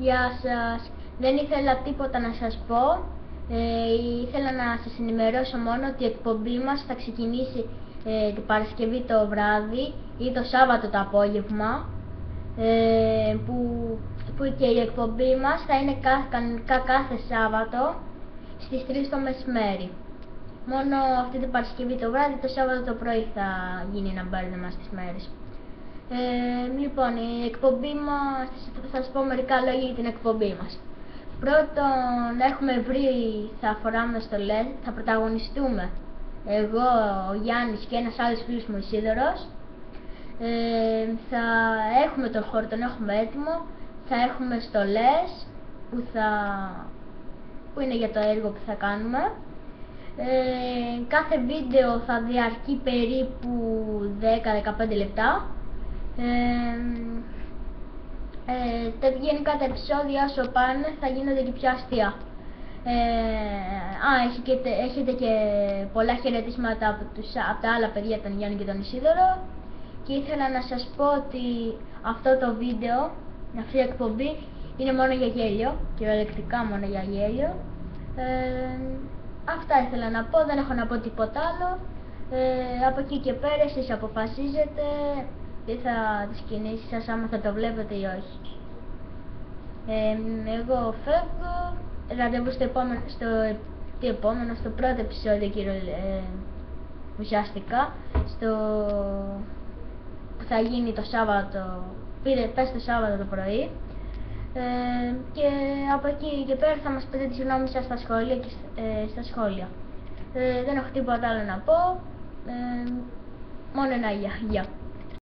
Γεια σας. Δεν ήθελα τίποτα να σας πω. Ήθελα να σας ενημερώσω μόνο ότι η εκπομπή μας θα ξεκινήσει την Παρασκευή το βράδυ ή το Σάββατο το απόγευμα, που και η εκπομπή μας θα είναι κανονικά κάθε Σάββατο στις 3 το μεσημέρι. Μόνο αυτή την Παρασκευή το βράδυ, το Σάββατο το πρωί θα γίνει ένα μπέρδεμα στις μέρες. Λοιπόν, η εκπομπή μας, θα σας πω μερικά λόγια για την εκπομπή μας. Πρώτον, έχουμε βρει, θα φοράμε στολές, θα πρωταγωνιστούμε εγώ, ο Γιάννης και ένας άλλος φίλος μου, ο Ισίδωρος. Θα έχουμε τον χώρο, τον έχουμε έτοιμο, θα έχουμε στολές που είναι για το έργο που θα κάνουμε. Κάθε βίντεο θα διαρκεί περίπου 10-15 λεπτά. Γενικά τα επεισόδια όσο πάνε θα γίνονται και πιο αστεία. Έχετε και πολλά χαιρετίσματα από τα άλλα παιδιά, τον Γιάννη και τον Ισίδωρο. Και ήθελα να σας πω ότι αυτό το βίντεο, αυτή η εκπομπή είναι μόνο για γέλιο, κυριολεκτικά μόνο για γέλιο. Αυτά ήθελα να πω, δεν έχω να πω τίποτα άλλο. Από εκεί και πέρα εσείς αποφασίζετε τι θα τις κινήσεις σας, άμα θα το βλέπετε ή όχι. Εγώ φεύγω, ραντεβού στο πρώτο επεισόδιο ουσιαστικά, που θα γίνει το Σάββατο, πες το Σάββατο το πρωί. Και από εκεί και πέρα θα μας πείτε τη γνώμη σας στα σχόλια και στα σχόλια. Δεν έχω τίποτα άλλο να πω, μόνο ένα γεια.